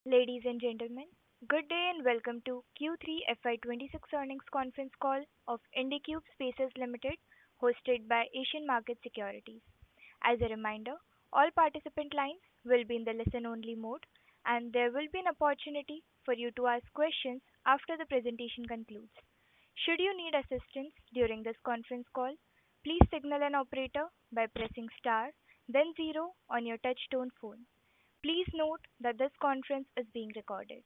Ladies and gentlemen, good day and welcome to Q3 FY26 earnings conference call of Indiqube Spaces Limited, hosted by Asian Market Securities. As a reminder, all participant lines will be in the listen-only mode, and there will be an opportunity for you to ask questions after the presentation concludes. Should you need assistance during this conference call, please signal an operator by pressing star, then zero on your touch-tone phone. Please note that this conference is being recorded.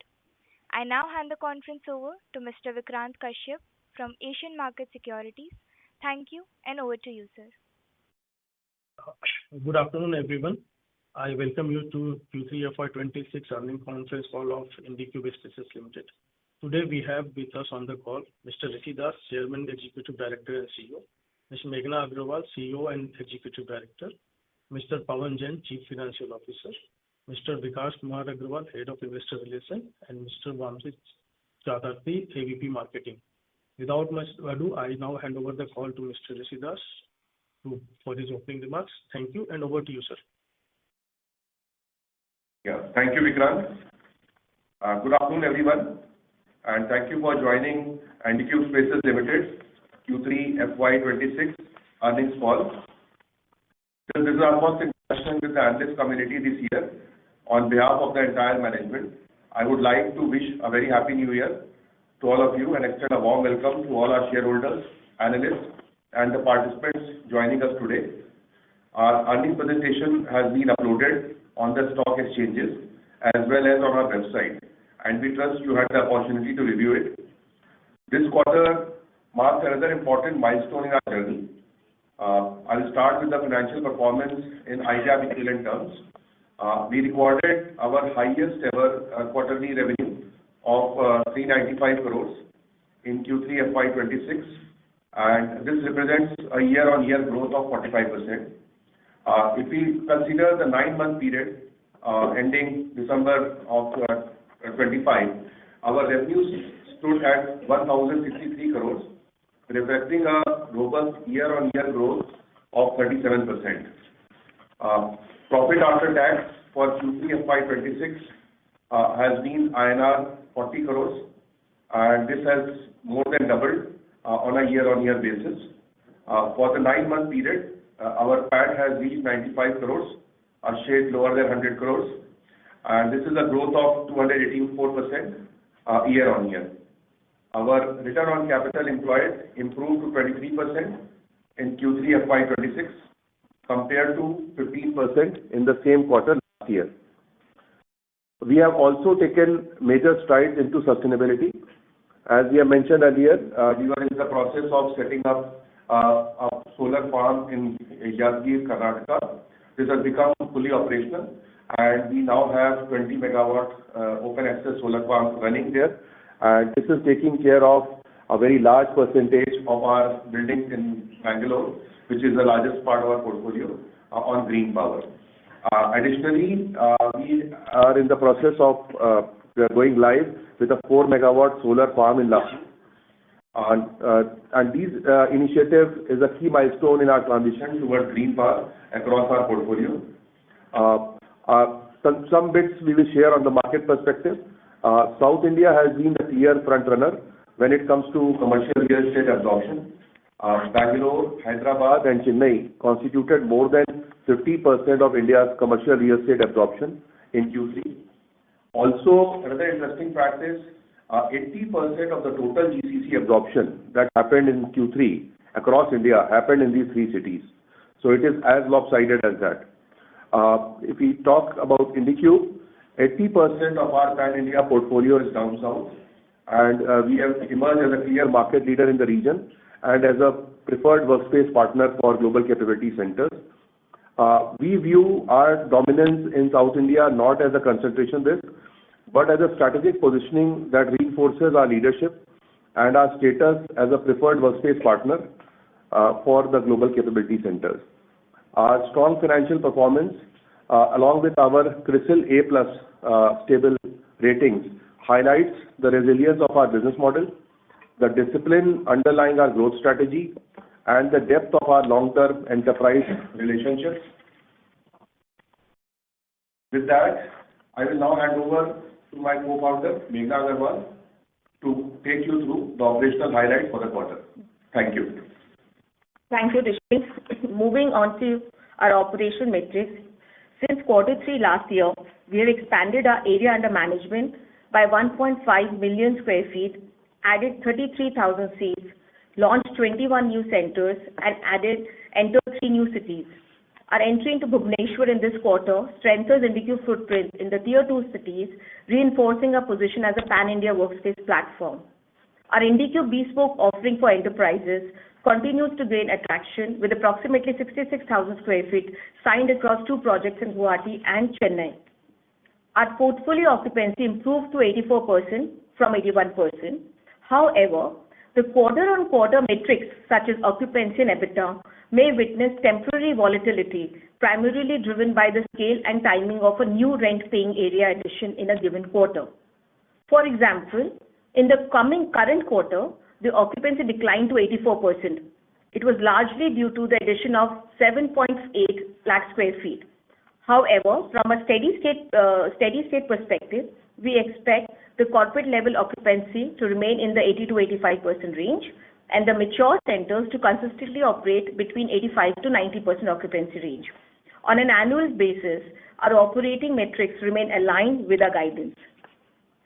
I now hand the conference over to Mr. Vikrant Kashyap from Asian Market Securities. Thank you, and over to you, sir. Good afternoon, everyone. I welcome you to Q3 FY26 earnings conference call of Indiqube Spaces Limited. Today we have with us on the call Mr. Rishi Das, Chairman, Executive Director and CEO, Ms. Meghna Agrawal, CEO and Executive Director, Mr. Pawan Jain, Chief Financial Officer, Mr. Vikas Kumar Agrawal, Head of Investor Relations, and Mr. Vamsi Chaudhary, AVP Marketing. Without much ado, I now hand over the call to Mr. Rishi Das for his opening remarks. Thank you, and over to you, sir. Thank you, Vikrant. Good afternoon, everyone, and thank you for joining Indiqube Spaces Limited Q3 FY26 earnings call. This is our first interaction with the analyst community this year. On behalf of the entire management, I would like to wish a very happy new year to all of you and extend a warm welcome to all our shareholders, analysts, and the participants joining us today. Our earnings presentation has been uploaded on the stock exchanges as well as on our website, and we trust you had the opportunity to review it. This quarter marks another important milestone in our journey. I will start with the financial performance in IGAAP equivalent terms. We recorded our highest ever quarterly revenue of 395 crores in Q3 FY26, and this represents a year-on-year growth of 45%. If we consider the 9-month period ending December of 25, our revenues stood at 1,063 crores, reflecting a robust year-on-year growth of 37%. Profit after tax for Q3 FY26 has been INR 40 crores, and this has more than doubled on a year-on-year basis. For the 9-month period, our PAT has reached 95 crores, a shade lower than 100 crores, and this is a growth of 284% year-on-year. Our return on capital employed improved to 23% in Q3 FY26 compared to 15% in the same quarter last year. We have also taken major strides into sustainability. As we have mentioned earlier, we were in the process of setting up a solar farm in Yadgir, Karnataka. This has become fully operational, and we now have 20 megawatt open access solar farm running there. And this is taking care of a very large percentage of our buildings in Bangalore, which is the largest part of our portfolio on green power. Additionally, we are in the process of going live with a 4 megawatt solar farm in Lucknow. And these initiative is a key milestone in our transition towards green power across our portfolio. Some bits we will share on the market perspective. South India has been the clear front runner when it comes to commercial real estate absorption. Bangalore, Hyderabad and Chennai constituted more than 50% of India's commercial real estate absorption in Q3. Also, another interesting fact is 80% of the total GCC absorption that happened in Q3 across India happened in these three cities. So it is as lopsided as that. If we talk about Indiqube, 80% of our pan-India portfolio is down south, and we have emerged as a clear market leader in the region and as a preferred workspace partner for global capability centers. We view our dominance in South India not as a concentration risk, but as a strategic positioning that reinforces our leadership and our status as a preferred workspace partner for the global capability centers. Our strong financial performance, along with our CRISIL A+ stable ratings, highlights the resilience of our business model, the discipline underlying our growth strategy, and the depth of our long-term enterprise relationships. With that, I will now hand over to my co-founder, Meghna Agarwal, to take you through the operational highlights for the quarter. Thank you. Thank you, Rishit. Moving on to our operational metrics. Since Q3 last year, we have expanded our area under management by 1.5 million square feet, added 33,000 seats, launched 21 new centers, and entered 3 new cities. Our entry into Bhubaneswar in this quarter strengthens Indiqube footprint in the Tier 2 cities, reinforcing our position as a pan-India workspace platform. Our Indiqube bespoke offering for enterprises continues to gain attraction with approximately 66,000 square feet signed across 2 projects in Guwahati and Chennai. Our portfolio occupancy improved to 84% from 81%. However, the quarter-on-quarter metrics such as occupancy and EBITDA may witness temporary volatility, primarily driven by the scale and timing of a new rent-paying area addition in a given quarter. For example, in the current quarter, the occupancy declined to 84%. It was largely due to the addition of 7.8 lakh square feet. However, from a steady state perspective, we expect the corporate level occupancy to remain in the 80 to 85% range, and the mature centers to consistently operate between 85 to 90% occupancy range. On an annual basis, our operating metrics remain aligned with our guidance.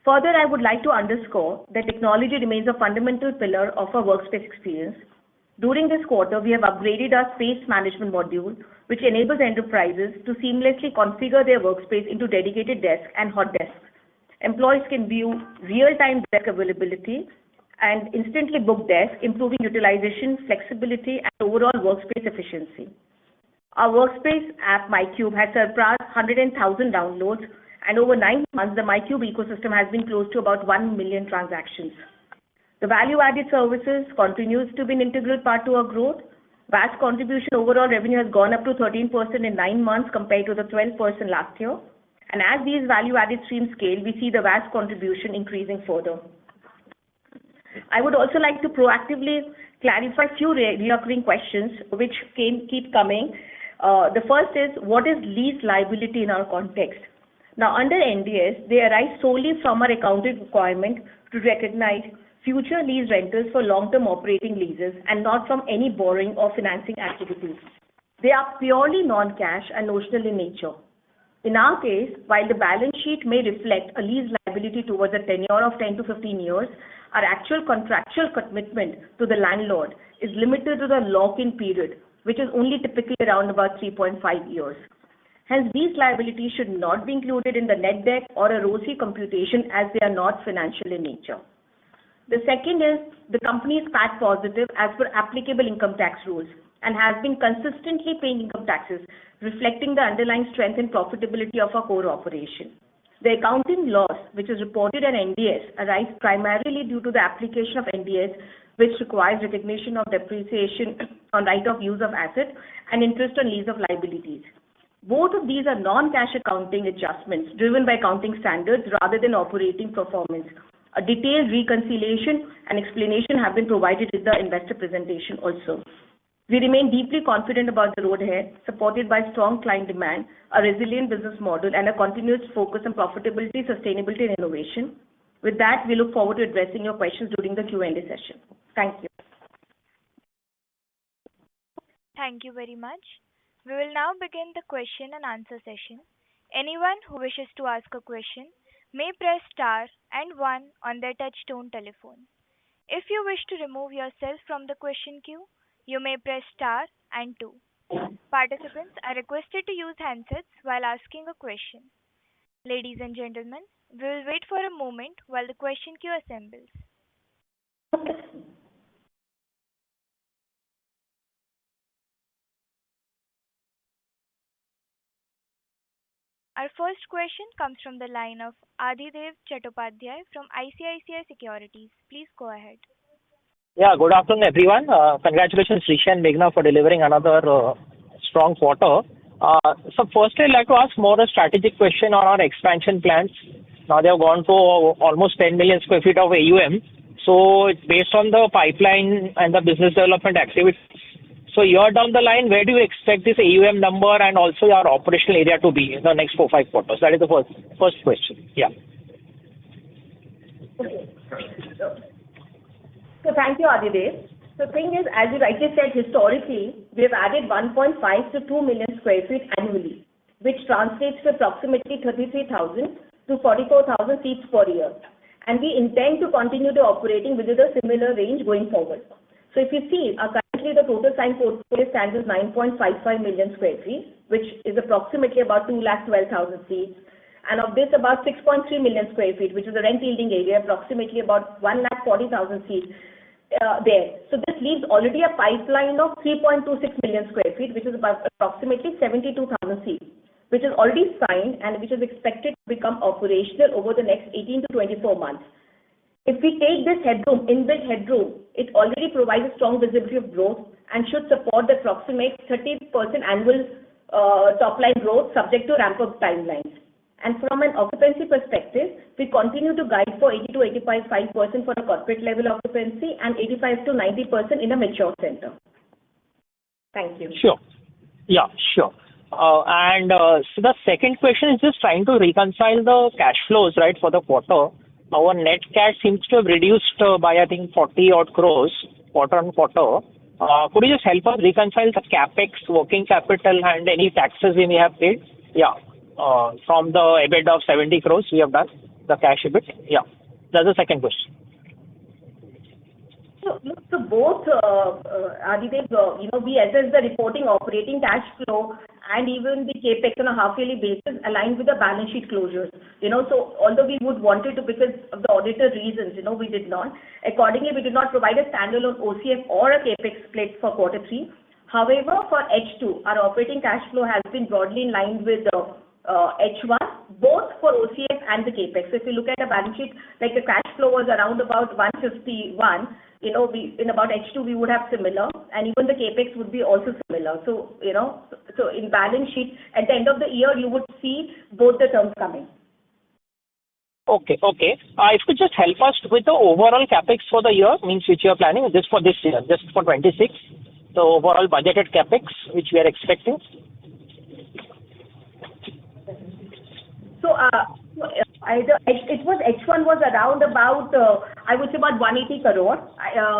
Further, I would like to underscore that technology remains a fundamental pillar of our workspace experience. During this quarter, we have upgraded our space management module, which enables enterprises to seamlessly configure their workspace into dedicated desks and hot desks. Employees can view real-time desk availability and instantly book desks, improving utilization, flexibility, and overall workspace efficiency. Our workspace app, MyCube, has surpassed 100,000 downloads, and over 9 months, the MyCube ecosystem has been close to about 1 million transactions. The value-added services continues to be an integral part to our growth. VAS contribution overall revenue has gone up to 13% in 9 months compared to the 12% last year. And as these value-added streams scale, we see the VAS contribution increasing further. I would also like to proactively clarify a few recurring questions which keep coming. The first is, what is lease liability in our context? Now, under NDS, they arise solely from our accounting requirement to recognize future lease rentals for long-term operating leases and not from any borrowing or financing activities. They are purely non-cash and notional in nature. In our case, while the balance sheet may reflect a lease liability towards a tenure of 10 to 15 years, our actual contractual commitment to the landlord is limited to the lock-in period, which is only typically around about 3.5 years. Hence, these liabilities should not be included in the net debt or a ROCE computation as they are not financial in nature. The second is, the company is PAT positive as per applicable income tax rules and has been consistently paying income taxes, reflecting the underlying strength and profitability of our core operation. The accounting loss, which is reported in NDS, arises primarily due to the application of NDS, which requires recognition of depreciation on right of use of asset and interest on lease of liabilities. Both of these are non-cash accounting adjustments driven by accounting standards rather than operating performance. A detailed reconciliation and explanation have been provided in the investor presentation also. We remain deeply confident about the road ahead, supported by strong client demand, a resilient business model, and a continuous focus on profitability, sustainability, and innovation. With that, we look forward to addressing your questions during the Q&A session. Thank you. Thank you very much. We will now begin the question and answer session. Anyone who wishes to ask a question may press star and 1 on their touch-tone telephone. If you wish to remove yourself from the question queue, you may press star and 2. Participants are requested to use handsets while asking a question. Ladies and gentlemen, we will wait for a moment while the question queue assembles. Our first question comes from the line of Adhidev Chattopadhyay from ICICI Securities. Please go ahead. Yeah, good afternoon, everyone. Congratulations, Rishi and Meghna, for delivering another strong quarter. So firstly, I'd like to ask more a strategic question on our expansion plans. Now they have gone to almost 10 million square feet of AUM. So it's based on the pipeline and the business development activities. So year down the line, where do you expect this AUM number and also your operational area to be in the next 4-5 quarters? That is the first question. Yeah. Thank you, Adidev. The thing is, as you rightly said, historically, we've added 1.5 to 2 million square feet annually, which translates to approximately 33,000 to 44,000 seats per year. And we intend to continue to operating within a similar range going forward. So if you see, currently the total signed portfolio stands as 9.55 million square feet, which is approximately about 212,000 seats. And of this, about 6.3 million square feet, which is the rent yielding area, approximately about 140,000 seats there. So this leaves already a pipeline of 3.26 million square feet, which is about approximately 72,000 seats, which is already signed and which is expected to become operational over the next 18 to 24 months. If we take this headroom, inbuilt headroom, it already provides a strong visibility of growth and should support the approximate 30% annual top line growth subject to ramp-up timelines. And from an occupancy perspective, we continue to guide for 80 to 85% for a corporate level occupancy and 85 to 90% in a mature center. Thank you. Sure. Yeah, sure. So the second question is just trying to reconcile the cash flows, right, for the quarter. Our net cash seems to have reduced by, I think, 40 odd crores quarter on quarter. Could you just help us reconcile the capex, working capital, and any taxes we may have paid? Yeah. From the EBIT of 70 crores we have done, the cash EBIT. Yeah. That's the second question. So both, Adidev, we assess the reporting operating cash flow and even the capex on a half-yearly basis aligned with the balance sheet closures. So although we would wanted to, because of the auditor reasons, we did not. Accordingly, we did not provide a standalone OCF or a capex split for quarter 3. However, for H2, our operating cash flow has been broadly in line with H1, both for OCF and the capex. So if you look at the balance sheet, like the cash flow was around about 151. In about H2 we would have similar, and even the capex would be also similar. So so in balance sheet at the end of the year you would see both the terms coming. Okay. If you could just help us with the overall capex for the year, means which you are planning, just for this year, just for 26, the overall budgeted capex which we are expecting. So it was H1 was around about I would say about 180 crore.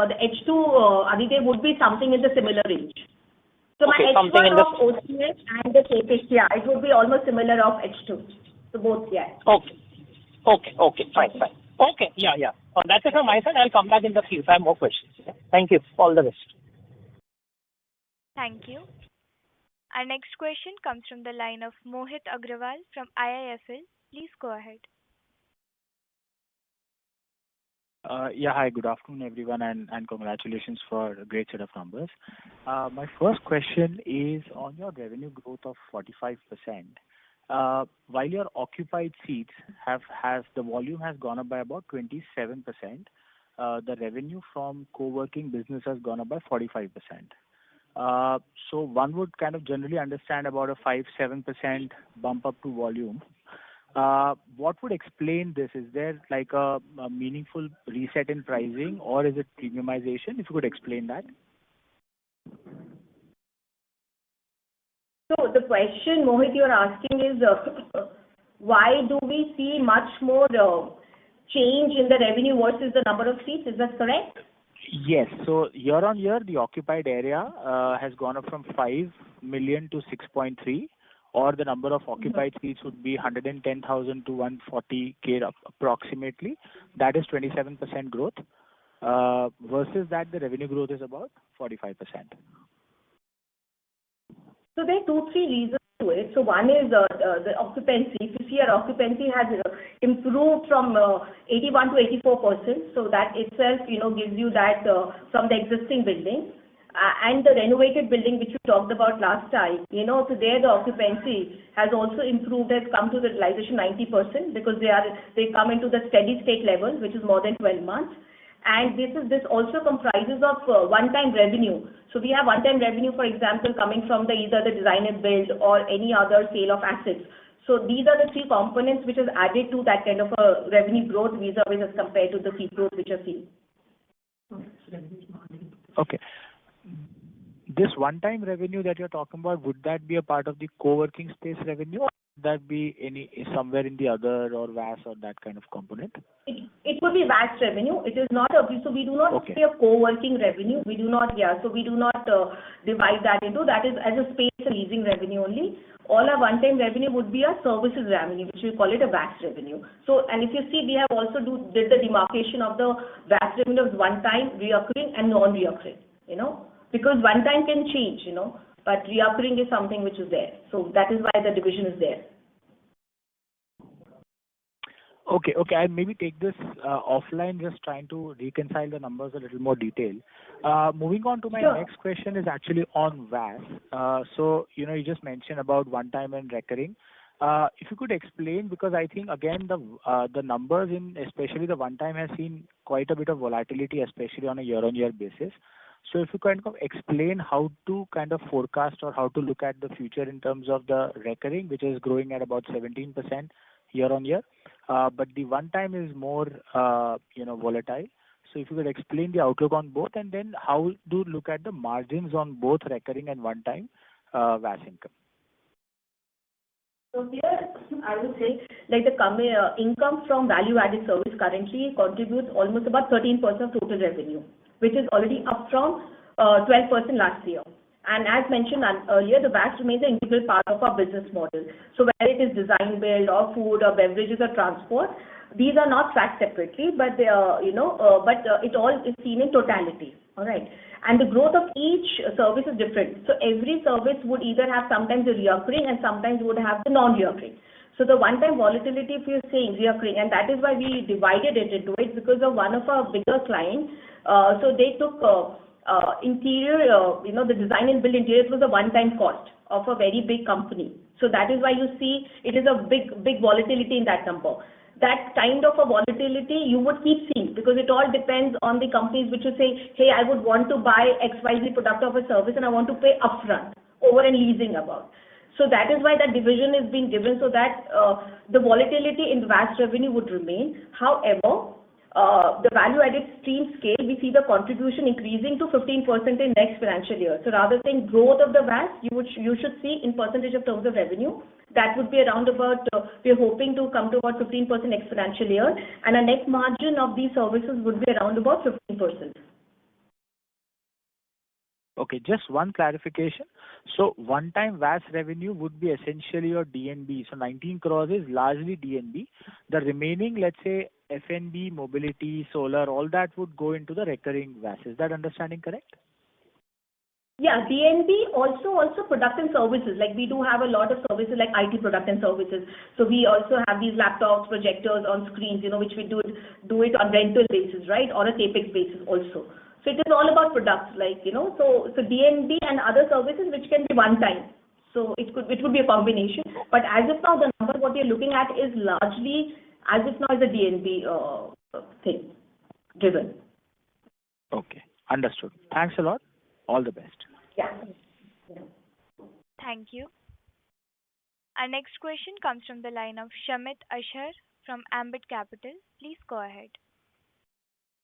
The H2 Adidev would be something in the similar range. So okay, my H1 of OCF and the capex, yeah, it would be almost similar of H2. So both, yeah. Okay, fine. Okay, yeah. That's it from my side. I'll come back in the queue if I have more questions. Yeah. Thank you. All the best. Thank you. Our next question comes from the line of Mohit Agrawal from IIFL. Please go ahead. Hi, good afternoon, everyone, and congratulations for a great set of numbers. My first question is on your revenue growth of 45%. While your occupied seats the volume has gone up by about 27%, the revenue from co-working business has gone up by 45%. So one would kind of generally understand about a 5-7% bump up to volume. What would explain this? Is there like a meaningful reset in pricing, or is it premiumization? If you could explain that. So the question, Mohit, you're asking is why do we see much more change in the revenue versus the number of seats? Is that correct? Yes. So year on year, the occupied area has gone up from 5 million to 6.3, or the number of occupied seats would be 110,000 to 140K approximately. That is 27% growth. Versus that, the revenue growth is about 45%. So there are 2-3 reasons to it. So one is the occupancy. If you see, our occupancy has improved from 81 to 84%. So that itself, gives you that from the existing building. And the renovated building which we talked about last time, so there the occupancy has also improved, has come to the realization 90% because they come into the steady state level, which is more than 12 months. And this also comprises of one-time revenue. So we have one-time revenue, for example, coming from either the design and build or any other sale of assets. So these are the 3 components which is added to that kind of a revenue growth vis-a-vis as compared to the fee growth which are seen. Okay. This one-time revenue that you're talking about, would that be a part of the co-working space revenue, or that be somewhere in the other or VAS or that kind of component? It would be VAS revenue. It is not so we do not Okay. pay a co-working revenue. We do not, so we do not divide that into, that is as a space leasing revenue only. All our one-time revenue would be a services revenue, which we call it a VAS revenue. So, and if you see, we have also did the demarcation of the VAS revenue of one-time, reoccurring and non-reoccurring, because one-time can change, but reoccurring is something which is there. So that is why the division is there. Okay. I'll maybe take this offline, just trying to reconcile the numbers a little more detail. Moving on to my next question is actually on VAS. So, you just mentioned about one-time and recurring. If you could explain, because I think, again, the numbers in especially the one-time has seen quite a bit of volatility, especially on a year-on-year basis. So if you kind of explain how to kind of forecast or how to look at the future in terms of the recurring, which is growing at about 17% year-on-year. But the one-time is more, volatile. So if you could explain the outlook on both, and then how do you look at the margins on both recurring and one-time VAS income? So here, I would say, like the income from value-added service currently contributes almost about 13% of total revenue, which is already up from 12% last year. And as mentioned earlier, the VAS remains an integral part of our business model. So whether it is design build or food or beverages or transport, these are not tracked separately, but they are, it all is seen in totality. All right. And the growth of each service is different. So every service would either have sometimes a reoccurring and sometimes would have the non-reoccurring. So the one-time volatility, if you're saying reoccurring, and that is why we divided it into it, because of one of our bigger clients. So they took interior, the design and build interior, it was a one-time cost of a very big company. So that is why you see it is a big volatility in that number. That kind of a volatility you would keep seeing, because it all depends on the companies which will say, hey, I would want to buy XYZ product of a service and I want to pay upfront over and leasing about. So that is why that division is being given, so that the volatility in the VAS revenue would remain. However, the value-added stream scale, we see the contribution increasing to 15% in next financial year. So rather than growth of the VAS, you should see in percentage of terms of revenue, that would be around about, we're hoping to come to about 15% next financial year, and a net margin of these services would be around about 15%. Okay, just one clarification. So one-time VAS revenue would be essentially your DNB. So 19 crores is largely DNB. The remaining, let's say, FNB, mobility, solar, all that would go into the recurring VAS. Is that understanding correct? Yeah, DNB also product and services. Like we do have a lot of services like IT product and services. So we also have these laptops, projectors on screens, which we do it on rental basis, right? Or a CapEx basis also. So it is all about products, so DNB and other services which can be one time. So it would be a combination. But as of now, the number what you're looking at is largely, as of now, is a DNB thing driven. Okay, understood. Thanks a lot. All the best. Yeah. Thank you. Our next question comes from the line of Shamit Ashar from Ambit Capital. Please go ahead.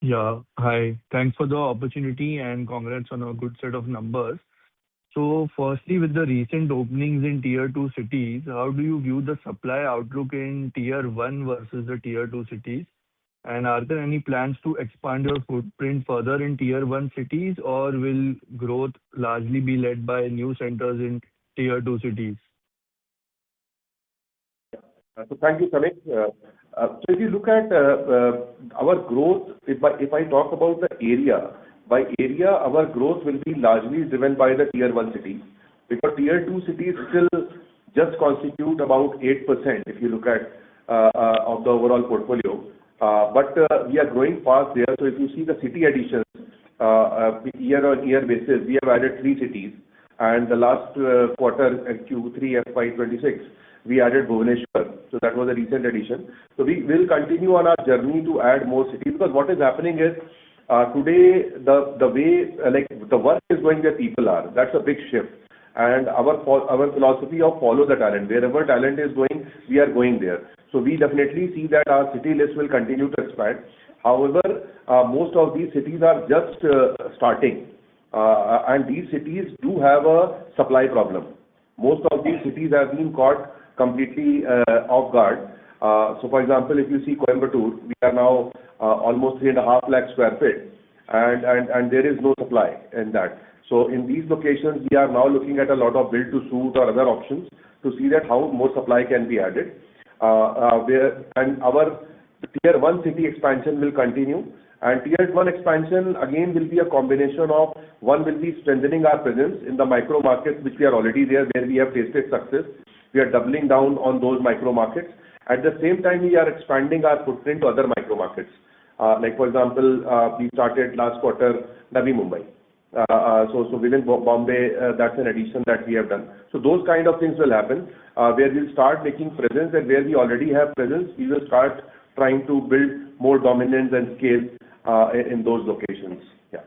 Yeah, hi. Thanks for the opportunity and congrats on a good set of numbers. So firstly, with the recent openings in Tier 2 cities, how do you view the supply outlook in Tier 1 versus the Tier 2 cities? And are there any plans to expand your footprint further in Tier 1 cities, or will growth largely be led by new centers in Tier 2 cities? So thank you, Shamit. So if you look at our growth, if I talk about the area, by area, our growth will be largely driven by the Tier 1 cities, because Tier 2 cities still just constitute about 8% if you look at of the overall portfolio. But we are growing fast there. So if you see the city additions year-on-year basis, we have added 3 cities. And the last quarter, Q3 FY2026, we added Bhubaneswar. So that was a recent addition. So we will continue on our journey to add more cities, because what is happening is today the way the work is going where people are. That's a big shift. And our philosophy of follow the talent. Wherever talent is going, we are going there. So we definitely see that our city list will continue to expand. However, most of these cities are just starting. And these cities do have a supply problem. Most of these cities have been caught completely off guard. So for example, if you see Coimbatore, we are now almost 3.5 lakh square feet, and there is no supply in that. So in these locations, we are now looking at a lot of build to suit or other options to see that how more supply can be added. And our tier 1 city expansion will continue. And tier 1 expansion again will be a combination of, one will be strengthening our presence in the micro markets which we are already there, where we have tasted success. We are doubling down on those micro markets. At the same time, we are expanding our footprint to other micro markets. Like for example, we started last quarter Navi Mumbai. So within Bombay, that's an addition that we have done. So those kind of things will happen, where we'll start making presence, and where we already have presence, we will start trying to build more dominance and scale in those locations. Yeah.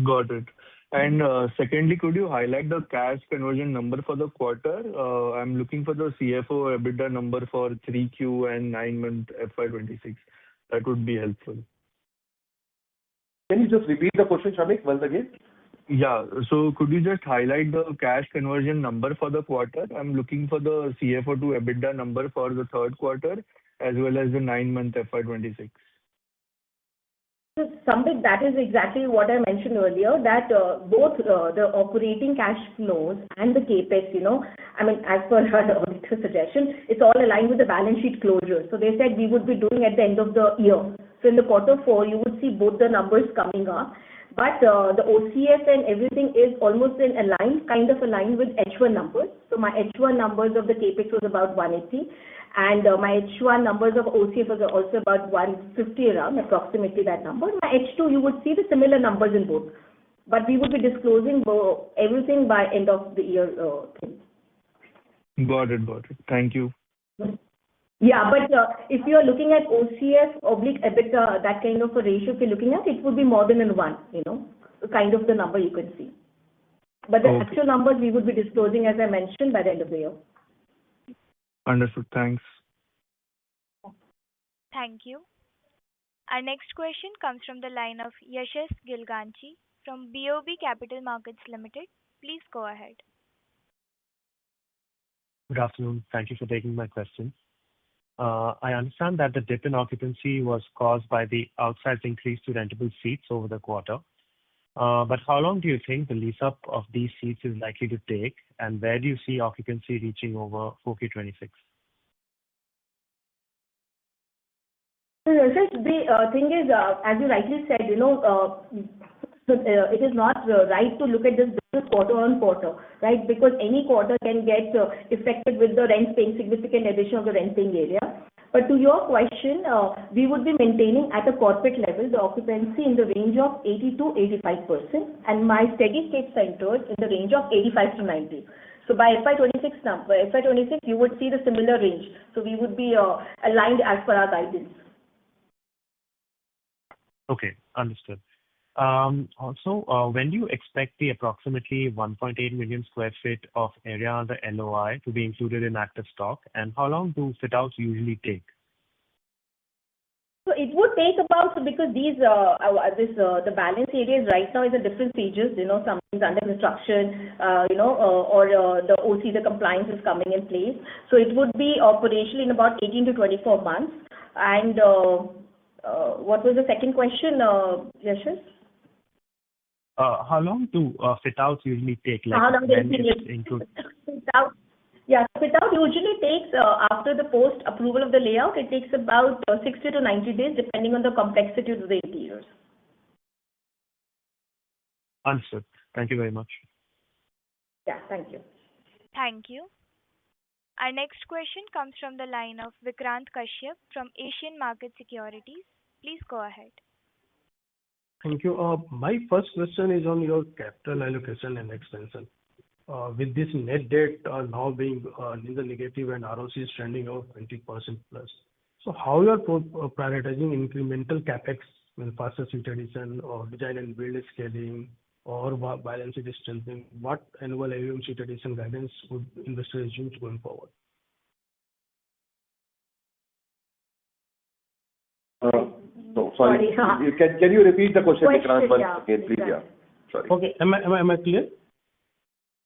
Got it. And secondly, could you highlight the cash conversion number for the quarter? I'm looking for the CFO EBITDA number for 3Q and 9-month FY26. That would be helpful. Can you just repeat the question, Shamik, once again? Yeah. So could you just highlight the cash conversion number for the quarter? I'm looking for the CFO to EBITDA number for the third quarter as well as the 9-month FY26. So Sambit, that is exactly what I mentioned earlier, that both the operating cash flows and the capex, I mean, as per our auditor suggestion, it's all aligned with the balance sheet closure. So they said we would be doing at the end of the year. So in the quarter 4, you would see both the numbers coming up. But the OCF and everything is almost in kind of aligned with H1 numbers. So my H1 numbers of the capex was about 180. And my H1 numbers of OCF was also about 150 around, approximately that number. My H2, you would see the similar numbers in both. But we would be disclosing everything by end of the year thing. Got it. Thank you. Yeah, but if you are looking at OCF/EBITDA, that kind of a ratio, if you're looking at, it would be more than in 1, kind of the number you can see. But the actual numbers we would be disclosing, as I mentioned, by the end of the year. Understood. Thanks. Thank you. Our next question comes from the line of Yashas Gilganchi from BOB Capital Markets Limited. Please go ahead. Good afternoon. Thank you for taking my question. I understand that the dip in occupancy was caused by the outsized increase to rentable seats over the quarter. But how long do you think the lease-up of these seats is likely to take, and where do you see occupancy reaching over 4Q26? So the thing is, as you rightly said, it is not right to look at this business quarter on quarter, right? Because any quarter can get affected with the rent paying, significant addition of the rent paying area. But to your question, we would be maintaining at a corporate level the occupancy in the range of 80 to 85%, and my steady state centers in the range of 85 to 90. So by FY26, you would see the similar range. So we would be aligned as per our guidance. Okay, understood. Also, when do you expect the approximately 1.8 million square feet of area under LOI to be included in active stock, and how long do fit-outs usually take? So it would take about, because the balance areas right now is at different stages, something's under construction, or the OC, the compliance is coming in place. So it would be operational in about 18 to 24 months. And what was the second question, Yashas? How long do fit-outs usually take? How long when they it's included? Fit-out usually takes, after the post-approval of the layout, it takes about 60 to 90 days, depending on the complexity of the interiors. Understood. Thank you very much. Yeah, thank you. Thank you. Our next question comes from the line of Vikrant Kashyap from Asian Market Securities. Please go ahead. Thank you. My first question is on your capital allocation and expansion. With this net debt now being in the negative and ROC is trending over 20% plus. So how you are prioritizing incremental capex in faster seat addition or design and build scaling or balance sheet strengthening? What annual AUM seat addition guidance would investors use going forward? Sorry. Can you repeat the question, Vikrant, once again, please? Yeah. Yeah. Sorry. Okay. Am I clear?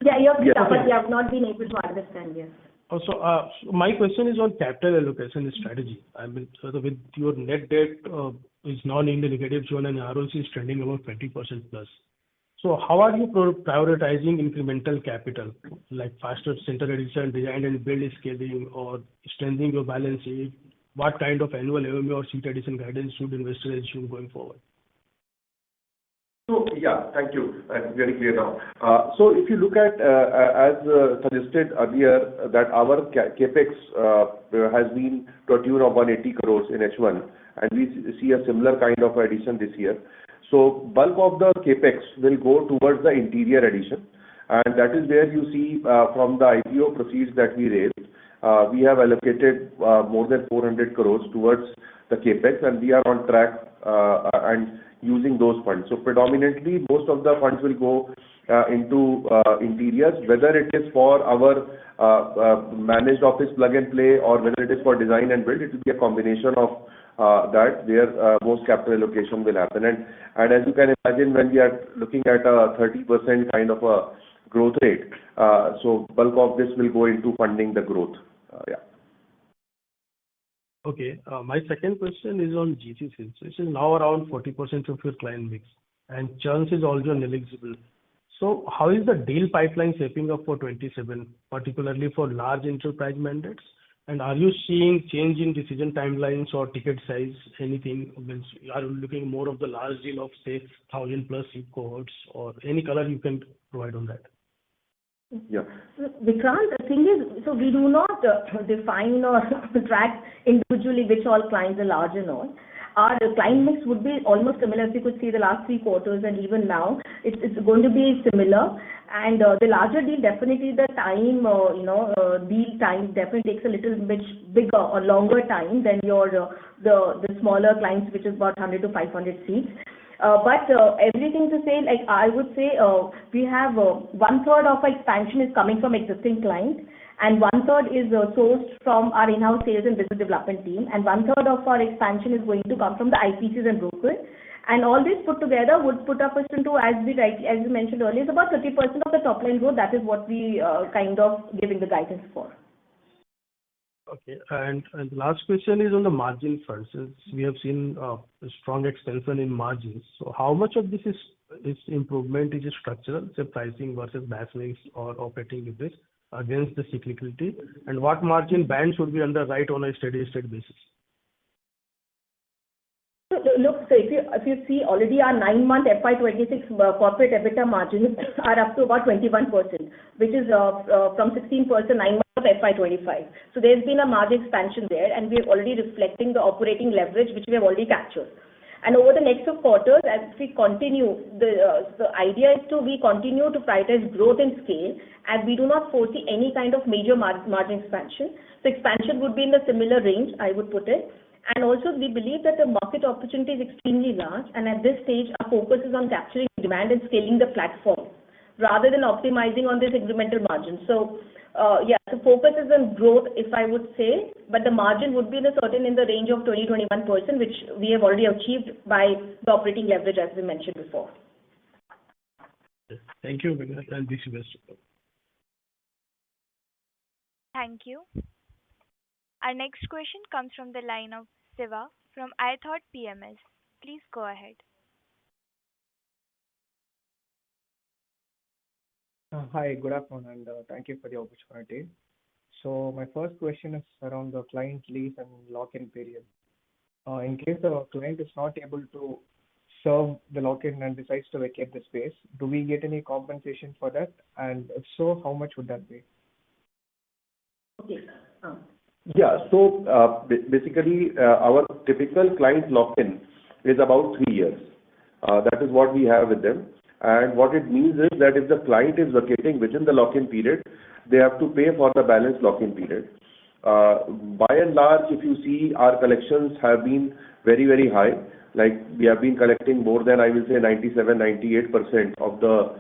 Yeah, you have Yeah, but okay. you have not been able to understand, yes. Also, my question is on capital allocation strategy. I mean, so with your net debt is non-yield negative zone and ROC is trending about 20% plus. So how are you prioritizing incremental capital, like faster center addition, design and build scaling, or strengthening your balance sheet? What kind of annual AUM or seat addition guidance should investors assume going forward? So yeah, thank you. That's very clear now. So if you look at, as suggested earlier, that our CapEx has been to a tune of 180 crores in H1, and we see a similar kind of addition this year. So bulk of the CapEx will go towards the interior addition, and that is where you see from the IPO proceeds that we raised, we have allocated more than 400 crores towards the CapEx, and we are on track and using those funds. So predominantly, most of the funds will go into interiors, whether it is for our managed office plug and play or whether it is for design and build. It will be a combination of that where most capital allocation will happen. And as you can imagine, when we are looking at a 30% kind of a growth rate, so bulk of this will go into funding the growth. Yeah. Okay. My second question is on GCCs. This is now around 40% of your client mix, and churn is also negligible. So how is the deal pipeline shaping up for 27, particularly for large enterprise mandates? And are you seeing change in decision timelines or ticket size? Anything? Are you looking more of the large deal of, say, 1,000 plus seat cohorts, or any color you can provide on that? Yeah. Vikrant, the thing is, so we do not define or track individually which all clients are large and all. Our client mix would be almost similar. If you could see the last 3 quarters and even now, it's going to be similar. And the larger deal, definitely the time, deal time definitely takes a little bit bigger or longer time than your the smaller clients, which is about 100 to 500 seats. But everything to say, like I would say, we have 1/3 of our expansion is coming from existing clients, and 1/3 is sourced from our in-house sales and business development team, and 1/3 of our expansion is going to come from the IPCs and brokers. And all this put together would put us into, as you mentioned earlier, it's about 30% of the top line growth. That is what we kind of giving the guidance for. Okay. And the last question is on the margin front. Since we have seen a strong expansion in margins, so how much of this is improvement is structural, say pricing versus batch mix or operating leverage against the cyclicality, and what margin band should we underwrite on a steady state basis? So look, so if you see already our 9-month FY26 corporate EBITDA margins are up to about 21%, which is from 16% 9 months of FY25. So there's been a margin expansion there, and we're already reflecting the operating leverage which we have already captured. And over the next 2 quarters, as we continue, the idea is we continue to prioritize growth and scale, and we do not foresee any kind of major margin expansion. So expansion would be in the similar range, I would put it. And also, we believe that the market opportunity is extremely large, and at this stage, our focus is on capturing demand and scaling the platform rather than optimizing on this incremental margin. So, so focus is on growth, if I would say, but the margin would be in the range of 20-21%, which we have already achieved by the operating leverage, as we mentioned before. Thank you, Vikrant, and this is best. Thank you. Our next question comes from the line of Siva from iThought PMS. Please go ahead. Hi, good afternoon, and thank you for the opportunity. So my first question is around the client lease and lock-in period. In case the client is not able to serve the lock-in and decides to vacate the space, do we get any compensation for that? And if so, how much would that be? Okay. Yeah. So basically, our typical client lock-in is about 3 years. That is what we have with them. And what it means is that if the client is vacating within the lock-in period, they have to pay for the balance lock-in period. By and large, if you see, our collections have been very, very high. Like we have been collecting more than, I will say, 97-98% of the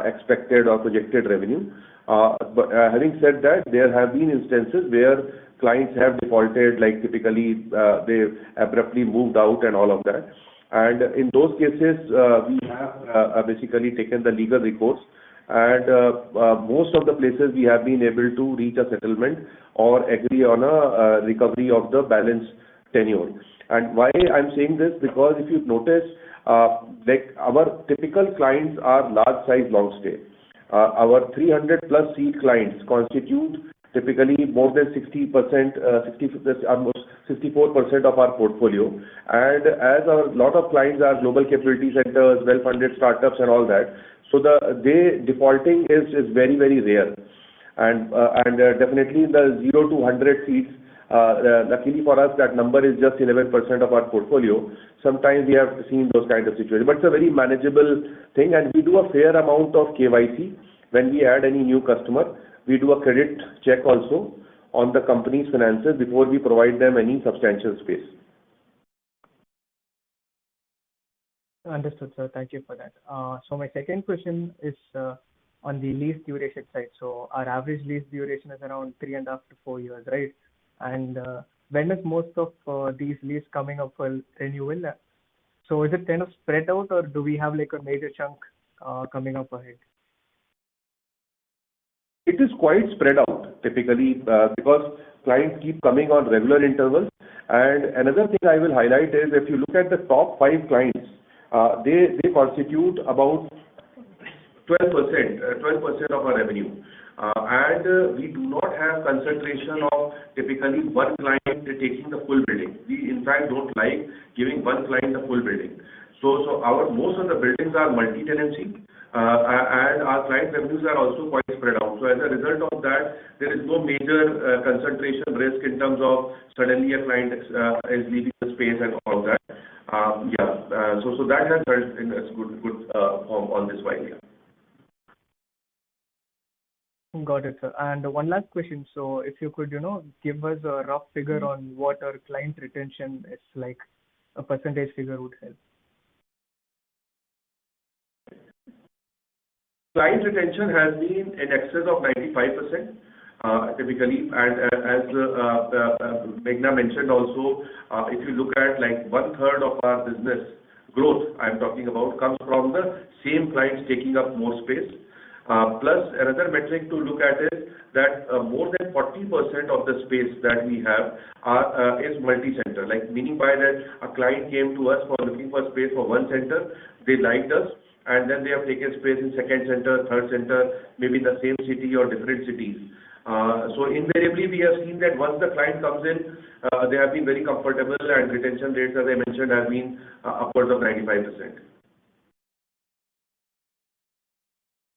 expected or projected revenue. But having said that, there have been instances where clients have defaulted, like typically they abruptly moved out and all of that. And in those cases, we have basically taken the legal recourse and most of the places we have been able to reach a settlement or agree on a recovery of the balance tenure. And why I'm saying this, because if you notice, like our typical clients are large size long stay. Our 300 plus seat clients constitute typically more than 60%, almost 64% of our portfolio. And as a lot of clients are global capability centers, well-funded startups and all that, so the defaulting is very, very rare. And definitely in the 0 to 100 seats, luckily for us, that number is just 11% of our portfolio. Sometimes we have seen those kind of situations, but it's a very manageable thing, and we do a fair amount of KYC when we add any new customer. We do a credit check also on the company's finances before we provide them any substantial space. Understood, sir. Thank you for that. So my second question is on the lease duration side. So our average lease duration is around 3.5 to 4 years, right? And when is most of these leases coming up for renewal? So is it kind of spread out, or do we have like a major chunk coming up ahead? It is quite spread out typically because clients keep coming on regular intervals. And another thing I will highlight is if you look at the top 5 clients, they constitute about 12% of our revenue. And we do not have concentration of typically one client taking the full building. We in fact don't like giving one client the full building. So our most of the buildings are multi-tenancy, and our client revenues are also quite spread out. So as a result of that, there is no major concentration risk in terms of suddenly a client is leaving the space and all that. So that has helped in a good form on this while. Yeah. Got it, sir. And one last question. So if you could, give us a rough figure on what our client retention is like, a percentage figure would help. Client retention has been in excess of 95%, typically, and as Meghna mentioned also, if you look at like 1/3 of our business growth, I'm talking about, comes from the same clients taking up more space. Plus another metric to look at is that more than 40% of the space that we have is multi-center. Like meaning by that a client came to us for looking for space for one center, they liked us, and then they have taken space in second center, third center, maybe in the same city or different cities. So invariably we have seen that once the client comes in, they have been very comfortable, and retention rates, as I mentioned, have been upwards of 95%.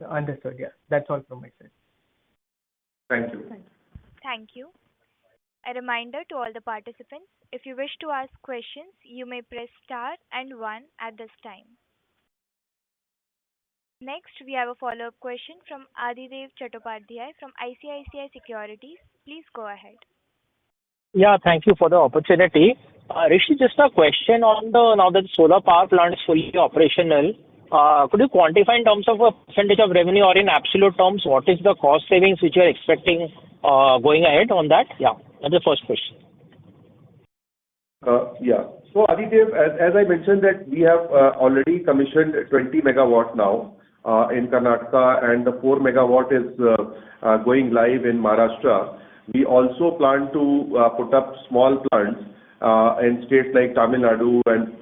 Understood. Yeah, that's all from my side. Thank you. Thank you. A reminder to all the participants, if you wish to ask questions, you may press star and 1 at this time. Next, we have a follow-up question from Adidev Chattopadhyay from ICICI Securities. Please go ahead. Yeah, thank you for the opportunity. Rishi, just a question on now that the solar power plant is fully operational. Could you quantify in terms of a percentage of revenue or in absolute terms, what is the cost savings which you are expecting going ahead on that? Yeah, that's the first question. So Adidev, as I mentioned that we have already commissioned 20 megawatt now in Karnataka, and the 4 megawatt is going live in Maharashtra. We also plan to put up small plants in states like Tamil Nadu and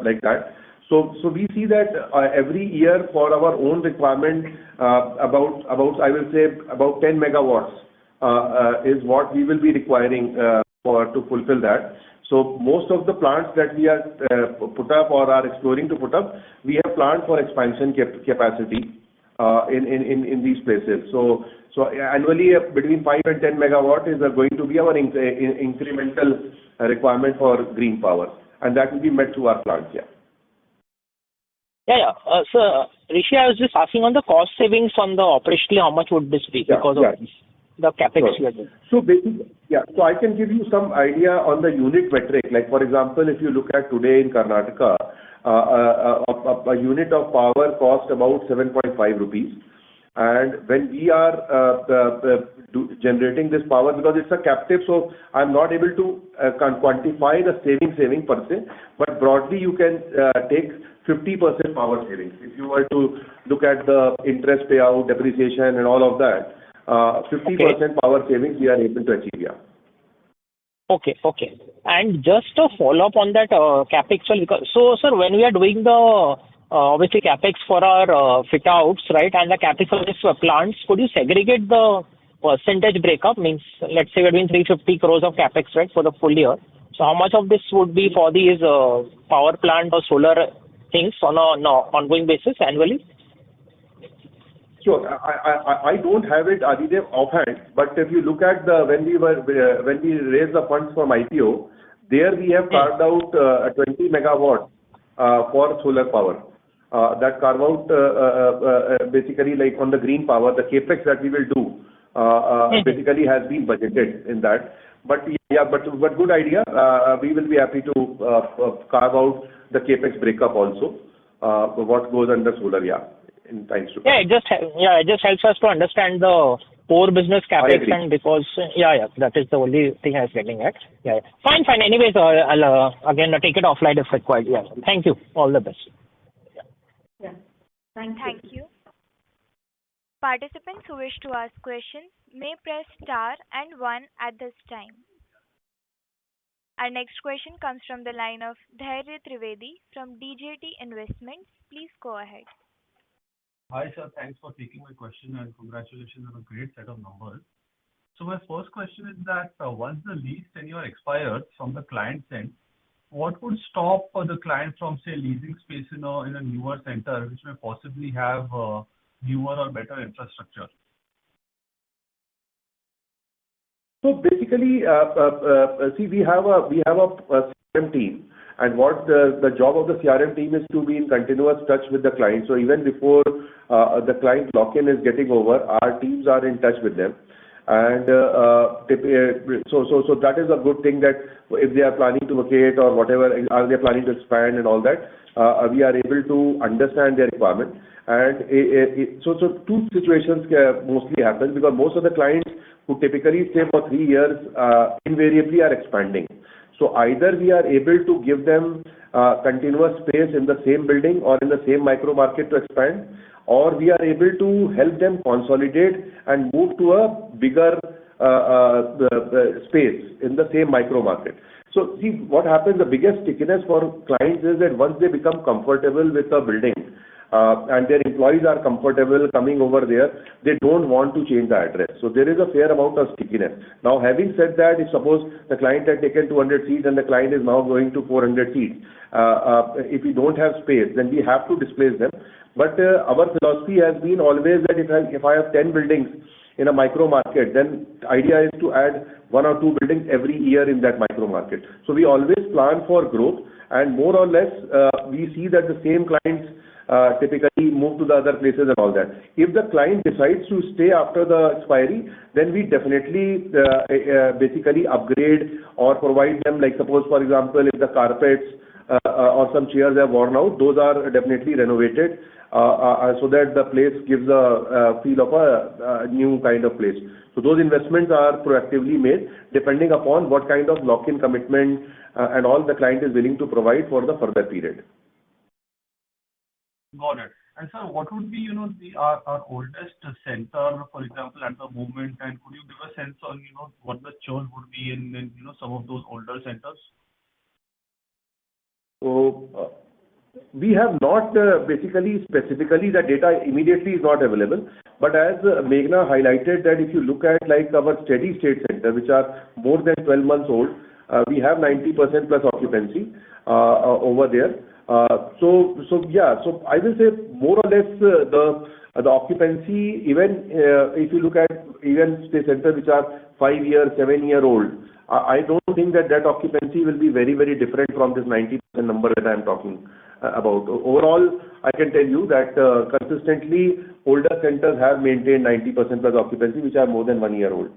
like that. So we see that every year for our own requirement, about I will say about 10 megawatts is what we will be requiring to fulfill that. So most of the plants that we are put up or are exploring to put up, we have planned for expansion capacity in these places. So annually between 5 and 10 megawatt is going to be our incremental requirement for green power, and that will be met through our plants. So Rishi, I was just asking on the cost savings on the operationally, how much would this be because of the capex you are doing? So basically, so I can give you some idea on the unit metric. Like for example, if you look at today in Karnataka, a unit of power cost about 7.5 rupees. And when we are generating this power, because it's a captive, so I'm not able to quantify the saving per se, but broadly you can take 50% power savings. If you were to look at the interest payout, depreciation and all of that, 50% power savings we are able to achieve, yeah. Okay. And just a follow-up on that CapEx, so sir, when we are doing the obviously CapEx for our fit-outs, right, and the CapEx for these plants, could you segregate the percentage breakup? Means, let's say we're doing 350 crores of CapEx, right, for the full year. So how much of this would be for these power plant or solar things on an ongoing basis annually? Sure. I don't have it, Adidev, offhand, but if you look at when we raised the funds from IPO, there we have carved out 20 megawatt for solar power. That carve out basically like on the green power, the capex that we will do basically has been budgeted in that. But yeah, but good idea. We will be happy to carve out the capex breakup also. What goes under solar, in times to come. It just helps us to understand the core business CapEx, and because that is the only thing I was getting at. Fine. Anyways, I'll again take it offline if required. Thank you. All the best. Thank you. Participants who wish to ask questions may press star and 1 at this time. Our next question comes from the line of Dhairya Trivedi from DJT Investments. Please go ahead. Hi, sir. Thanks for taking my question and congratulations on a great set of numbers. So my first question is that once the lease tenure expires from the client's end, what would stop the client from, say, leasing space in a newer center which may possibly have newer or better infrastructure? So basically, see, we have a CRM team, and what the job of the CRM team is to be in continuous touch with the client. So even before the client lock-in is getting over, our teams are in touch with them. And so that is a good thing, that if they are planning to vacate or whatever, are they planning to expand and all that, we are able to understand their requirement. And so two situations mostly happen, because most of the clients who typically stay for 3 years invariably are expanding. So either we are able to give them continuous space in the same building or in the same micro market to expand, or we are able to help them consolidate and move to a bigger space in the same micro market. So see, what happens, the biggest stickiness for clients is that once they become comfortable with the building and their employees are comfortable coming over there, they don't want to change the address. So there is a fair amount of stickiness. Now, having said that, if suppose the client had taken 200 seats and the client is now going to 400 seats, if we don't have space, then we have to displace them. But our philosophy has been always that if I have 10 buildings in a micro market, then the idea is to add 1 or 2 buildings every year in that micro market. So we always plan for growth, and more or less we see that the same clients typically move to the other places and all that. If the client decides to stay after the expiry, then we definitely basically upgrade or provide them, like suppose for example, if the carpets or some chairs have worn out, those are definitely renovated so that the place gives a feel of a new kind of place. So those investments are proactively made depending upon what kind of lock-in commitment and all the client is willing to provide for the further period. Got it. And sir, what would be, our oldest center, for example, at the moment, and could you give a sense on, what the churn would be in some of those older centers? So we have not specifically the data immediately is not available, but as Meghna highlighted, that if you look at like our steady state center, which are more than 12 months old, we have 90% plus occupancy over there. So I will say more or less the occupancy, even if you look at even the centers which are 5-year, 7-year-old, I don't think that occupancy will be very, very different from this 90% number that I am talking about. Overall, I can tell you that consistently older centers have maintained 90% plus occupancy, which are more than 1 year old.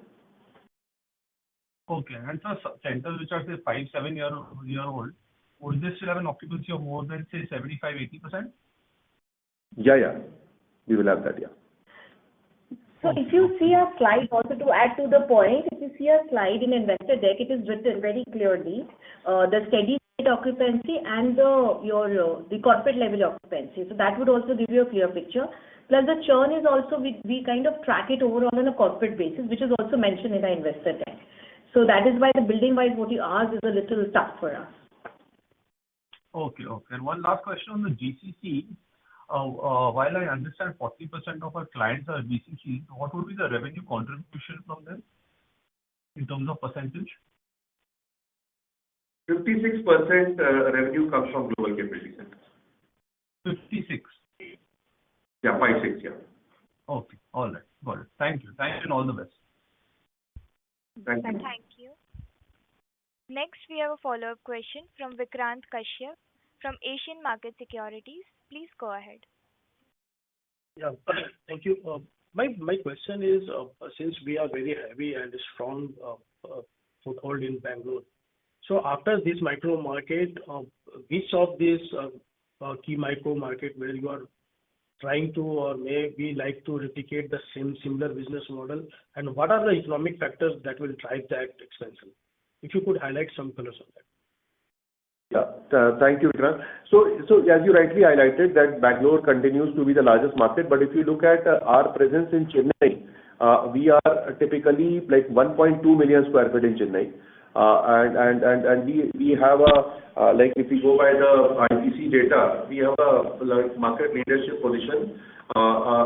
Okay, and so centers which are say 5-7 year old, would they still have an occupancy of more than say 75-80%? Yeah, we will have that. So if you see a slide, also to add to the point, if you see a slide in investor deck, it is written very clearly, the steady state occupancy and the corporate level occupancy. So that would also give you a clear picture. Plus the churn is also, we kind of track it overall on a corporate basis, which is also mentioned in our investor deck. So that is why the building wise what you asked is a little tough for us. Okay. And one last question on the GCC. While I understand 40% of our clients are GCC, what would be the revenue contribution from them in terms of percentage? 56% revenue comes from global capability centers. 56. Yeah, 56, yeah. Okay. All right. Got it. Thank you and all the best. Thank you. Thank you. Next, we have a follow-up question from Vikrant Kashyap from Asian Market Securities. Please go ahead. Yeah, thank you. My question is, since we are very heavy and strong foothold in Bangalore, so after this micro market, which of these key micro market where you are trying to or maybe like to replicate the similar business model, and what are the economic factors that will drive that expansion? If you could highlight some colors on that. Yeah, thank you, Vikrant. So as you rightly highlighted, that Bangalore continues to be the largest market, but if you look at our presence in Chennai, we are typically like 1.2 million square feet in Chennai. And we have like if we go by the IPC data, we have a like market leadership position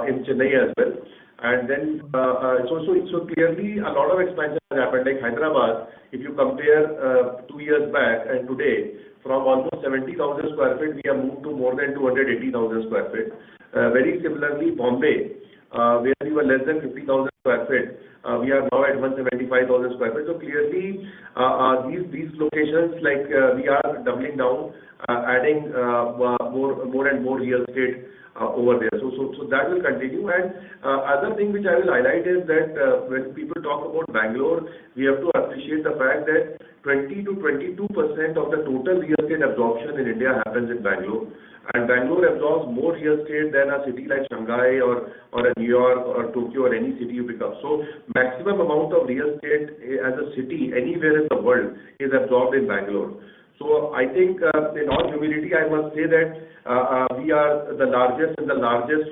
in Chennai as well. And then so clearly a lot of expansion has happened. Like Hyderabad, if you compare 2 years back and today, from almost 70,000 square feet, we have moved to more than 280,000 square feet. Very similarly, Bombay, where we were less than 50,000 square feet, we are now at 175,000 square feet. So clearly, these locations, like we are doubling down, adding more and more real estate over there. So that will continue. And other thing which I will highlight is that when people talk about Bangalore, we have to appreciate the fact that 20 to 22% of the total real estate absorption in India happens in Bangalore. And Bangalore absorbs more real estate than a city like Shanghai or a New York or Tokyo or any city you pick up. So maximum amount of real estate as a city anywhere in the world is absorbed in Bangalore. So I think in all humility, I must say that we are the largest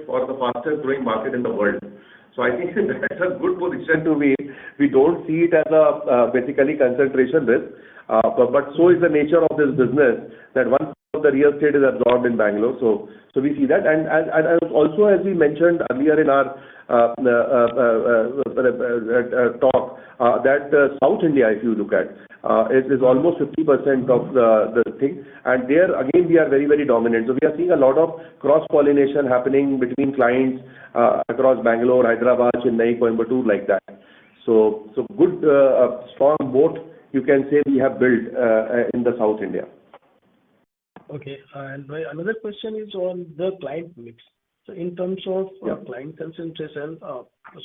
or the fastest growing market in the world. So I think that's a good position to be. We don't see it as a basically concentration risk, but so is the nature of this business that one of the real estate is absorbed in Bangalore. So we see that, and also as we mentioned earlier in our talk, that South India, if you look at, is almost 50% of the thing, and there again we are very, very dominant. So we are seeing a lot of cross pollination happening between clients across Bangalore, Hyderabad, Chennai, Coimbatore, like that. So good strong moat you can say we have built in the South India. Okay, and my another question is on the client mix. So in terms of client concentration,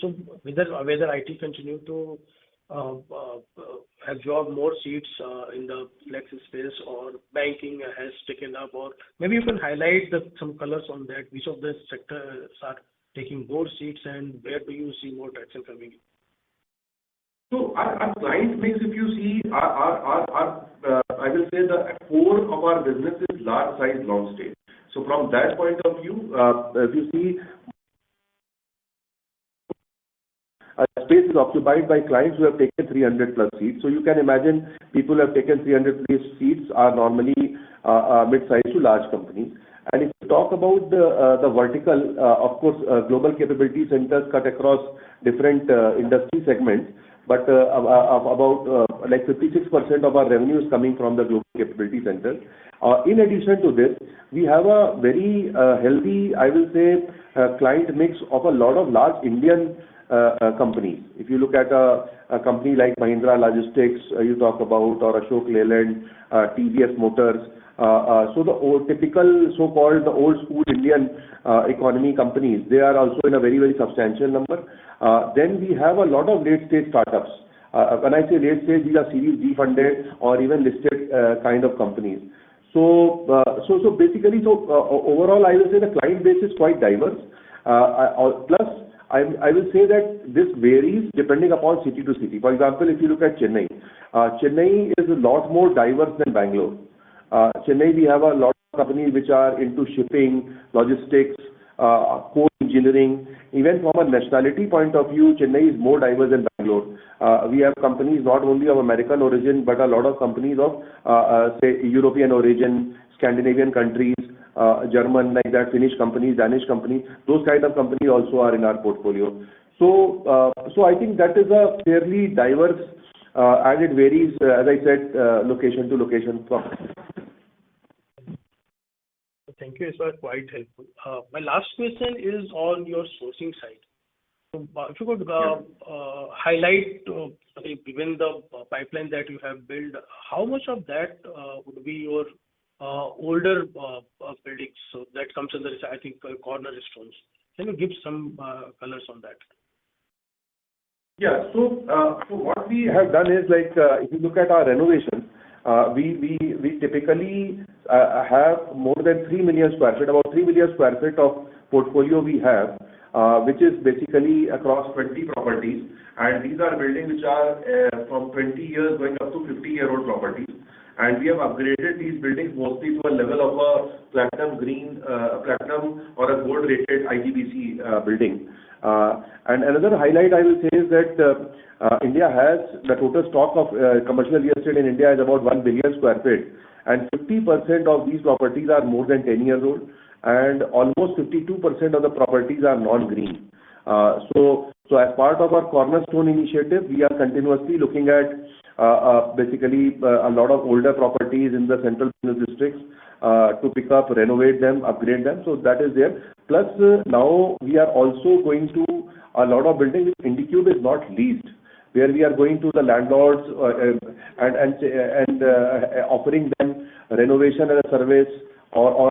so whether IT continue to absorb more seats in the flex space, or banking has taken up, or maybe you can highlight some colors on that. Which of the sectors are taking more seats, and where do you see more traction coming in? So our client mix, if you see, I will say the core of our business is large size, long stay. So from that point of view, if you see, space is occupied by clients who have taken 300 plus seats. So you can imagine people who have taken 300 plus seats are normally mid-sized to large companies. And if you talk about the vertical, of course, global capability centers cut across different industry segments. But about like 56% of our revenue is coming from the global capability centers. In addition to this, we have a very healthy, I will say, client mix of a lot of large Indian companies. If you look at a company like Mahindra Logistics, you talk about, or Ashok Leyland, TVS Motors. So the typical so-called the old school Indian economy companies, they are also in a very, very substantial number. Then we have a lot of late-stage startups. When I say late-stage, these are Series D funded or even listed kind of companies. So basically, overall, I will say the client base is quite diverse. Plus, I will say that this varies depending upon city to city. For example, if you look at Chennai, Chennai is a lot more diverse than Bangalore. Chennai, we have a lot of companies which are into shipping, logistics, core engineering. Even from a nationality point of view, Chennai is more diverse than Bangalore. We have companies not only of American origin, but a lot of companies of, say, European origin, Scandinavian countries, German, like that, Finnish companies, Danish companies. Those kind of companies also are in our portfolio. So I think that is a fairly diverse, and it varies, as I said, location to location. Thank you. It was quite helpful. My last question is on your sourcing side. So, if you could highlight, given the pipeline that you have built, how much of that would be your older buildings? So that comes under, I think, cornerstones. Can you give some colors on that? Yeah. So what we have done is, like, if you look at our renovation, we typically have more than 3 million square feet, about 3 million square feet of portfolio we have, which is basically across 20 properties. And these are buildings which are from 20 years going up to 50-year-old properties. And we have upgraded these buildings mostly to a level of a platinum green, platinum or a gold rated IGBC building. And another highlight I will say is that India has the total stock of commercial real estate in India is about 1 billion square feet, and 50% of these properties are more than 10 years old, and almost 52% of the properties are non-green. So as part of our cornerstone initiative, we are continuously looking at basically a lot of older properties in the central business districts to pick up, renovate them, upgrade them. So that is there. Plus, now we are also going to a lot of buildings. Indiqube is not leased, where we are going to the landlords and offering them renovation as a service, or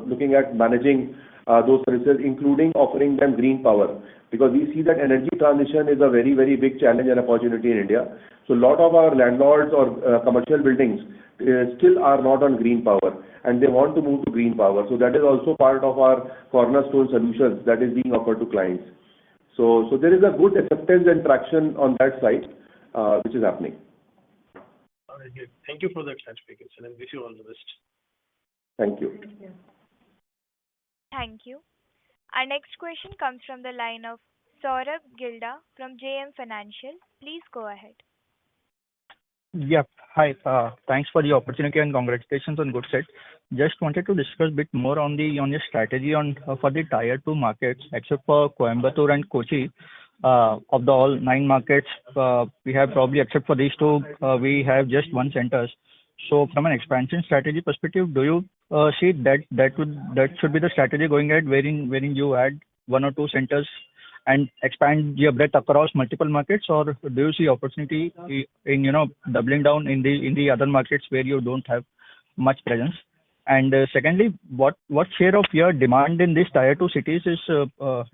looking at managing those services, including offering them green power, because we see that energy transition is a very, very big challenge and opportunity in India. So a lot of our landlords or commercial buildings still are not on green power, and they want to move to green power. So that is also part of our cornerstone solutions that is being offered to clients. So there is a good acceptance and traction on that side, which is happening. All right, good. Thank you for that clarification, and wish you all the best. Thank you. Thank you. Thank you. Our next question comes from the line of Saurabh Gilda from JM Financial. Please go ahead. Yeah. Hi. Thanks for the opportunity and congratulations on good set. Just wanted to discuss a bit more on your strategy for the tier 2 markets, except for Coimbatore and Kochi. Of the all 9 markets, we have probably, except for these two, we have just one centers. So from an expansion strategy perspective, do you see that should be the strategy going ahead, wherein you add 1 or 2 centers and expand your breadth across multiple markets, or do you see opportunity in doubling down in the other markets where you don't have much presence? And secondly, what share of your demand in these tier 2 cities is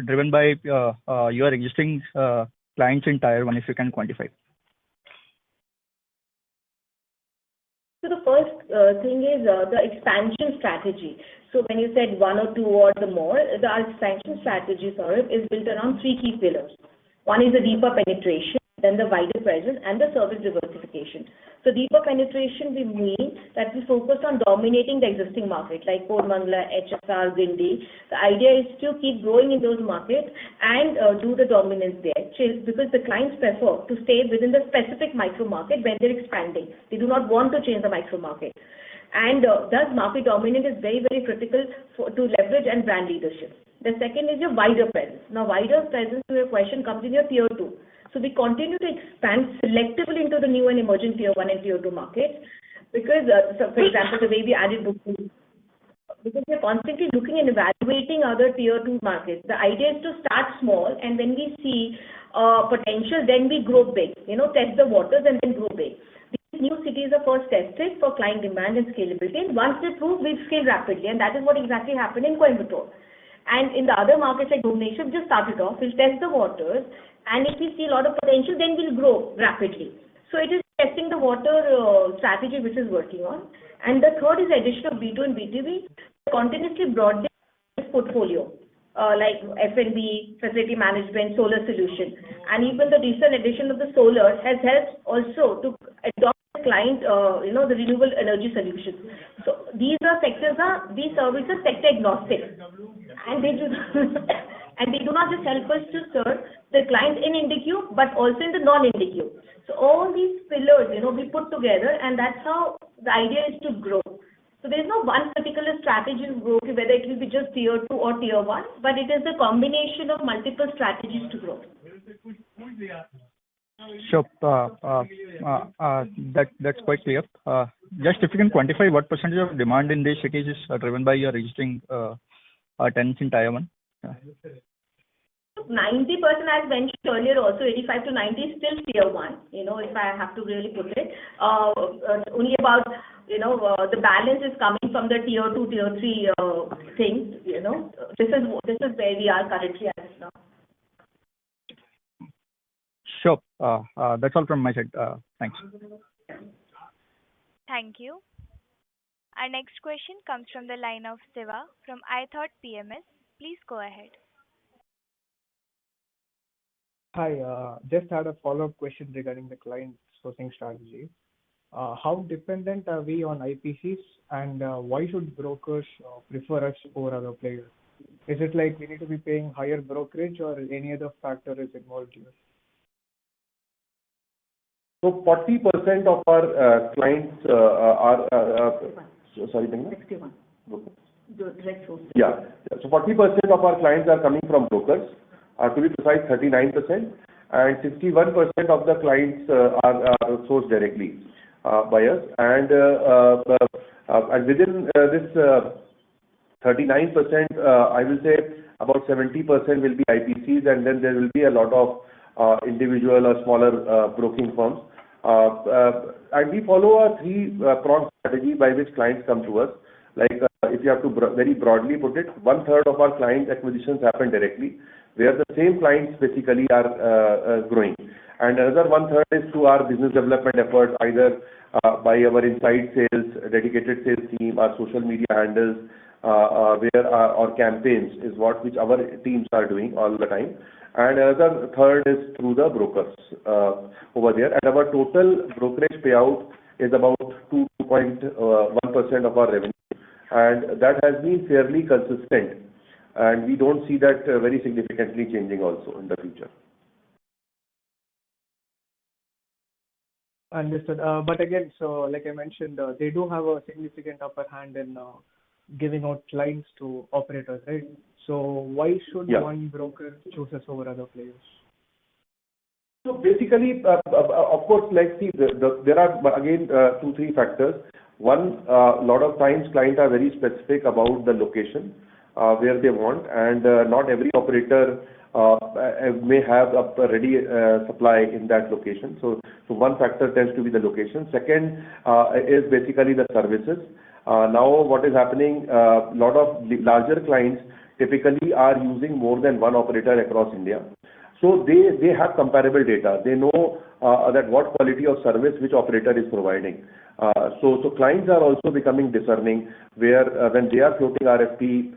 driven by your existing clients in tier 1, if you can quantify? So the first thing is the expansion strategy. So when you said 1 or 2 or the more, the expansion strategy, Saurabh, is built around 3 key pillars. One is the deeper penetration, then the wider presence, and the service diversification. So deeper penetration, we mean that we focus on dominating the existing market, like Koramangala, HSR, Guindy. The idea is to keep growing in those markets and do the dominance there, because the clients prefer to stay within the specific micro market when they're expanding. They do not want to change the micro market. And thus, market dominance is very, very critical to leverage and brand leadership. The second is your wider presence. Now, wider presence, to your question, comes in your tier 2. So we continue to expand selectively into the new and emerging tier 1 and tier 2 markets, because, so for example, the way we added booking, because we're constantly looking and evaluating other tier 2 markets. The idea is to start small, and when we see potential, then we grow big, test the waters and then grow big. These new cities are first tested for client demand and scalability, and once they prove, we scale rapidly, and that is what exactly happened in Coimbatore. And in the other markets like Bhubaneswar, we just started off, we'll test the waters, and if we see a lot of potential, then we'll grow rapidly. So it is testing the water strategy which is working on. And the third is addition of B2 and B2B, continuously broadening this portfolio. like F&B, facility management, solar solution. And even the recent addition of the solar has helped also to adopt the client, the renewable energy solutions. So these services sector agnostic, and they do and they do not just help us to serve the client in Indiqube, but also in the non-Indiqube. So all these pillars, we put together, and that's how the idea is to grow. So there is no one particular strategy to grow, whether it will be just tier 2 or tier 1, but it is the combination of multiple strategies to grow. Sure. That's quite clear. Just if you can quantify what percentage of demand in these cities is driven by your existing tenants in Tier 1? 90%, as mentioned earlier, also 85 to 90 is still tier 1, if I have to really put it. Only about, the balance is coming from the tier 2, tier 3 things, This is where we are currently as of now. Sure. That's all from my side. Thanks. Thank you. Our next question comes from the line of Siva from iThought PMS. Please go ahead. Hi, just had a follow-up question regarding the client sourcing strategy. How dependent are we on IPCs, and why should brokers prefer us over other players? Is it like we need to be paying higher brokerage, or any other factor is involved here? So 40% of our clients are sorry, Meghna? 61. Direct source. Yeah. So 40% of our clients are coming from brokers, to be precise, 39%, and 61% of the clients are sourced directly by us. And within this 39%, I will say about 70% will be IPCs, and then there will be a lot of individual or smaller broking firms. And we follow a three-pronged strategy by which clients come to us. Like if you have to very broadly put it, 1/3 of our client acquisitions happen directly, where the same clients basically are growing. And another 1/3 is through our business development efforts, either by our inside sales, dedicated sales team, our social media handles, where our campaigns is which our teams are doing all the time. And another third is through the brokers over there. And our total brokerage payout is about 2.1% of our revenue. And that has been fairly consistent. And we don't see that very significantly changing also in the future. Understood. But again, so like I mentioned, they do have a significant upper hand in giving out clients to operators, right? So why should one broker choose us over other players? So basically, of course, like see, there are again 2-3 factors. One, a lot of times clients are very specific about the location where they want, and not every operator may have a ready supply in that location. So one factor tends to be the location. Second is basically the services. Now what is happening, a lot of larger clients typically are using more than one operator across India. So they have comparable data. They know that what quality of service which operator is providing. So clients are also becoming discerning, where when they are floating RFP,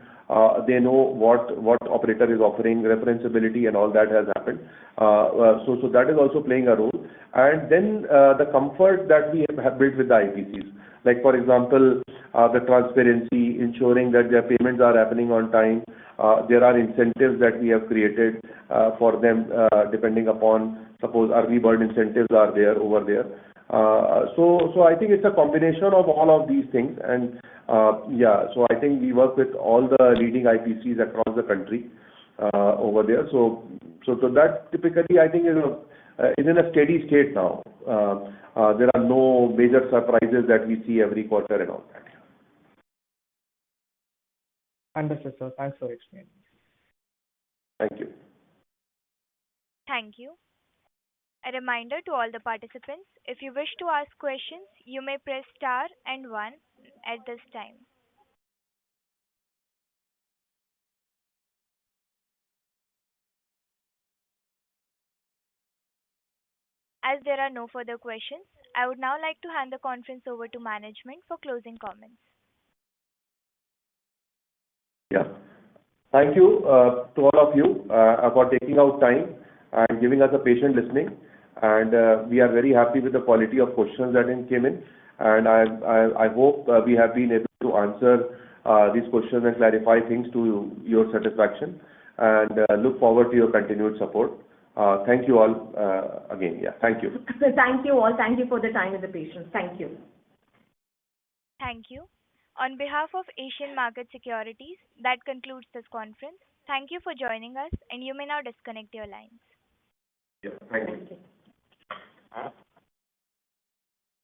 they know what operator is offering, referenceability and all that has happened. So that is also playing a role. And then the comfort that we have built with the IPCs. Like for example, the transparency, ensuring that their payments are happening on time. There are incentives that we have created for them, depending upon, suppose early bird incentives are there over there. So I think it's a combination of all of these things. And so I think we work with all the leading IPCs across the country over there. So that typically I think is in a steady state now. There are no major surprises that we see every quarter and all that. Understood, sir. Thanks for explaining. Thank you. Thank you. A reminder to all the participants, if you wish to ask questions, you may press star and 1 at this time. As there are no further questions, I would now like to hand the conference over to management for closing comments. Yeah. Thank you to all of you for taking out time and giving us a patient listening. And we are very happy with the quality of questions that came in. And I hope we have been able to answer these questions and clarify things to your satisfaction. And look forward to your continued support. Thank you all again. Yeah, thank you. Thank you all. Thank you for the time and the patience. Thank you. Thank you. On behalf of Asian Market Securities, that concludes this conference. Thank you for joining us, and you may now disconnect your lines. Yeah, thank you. Thank you.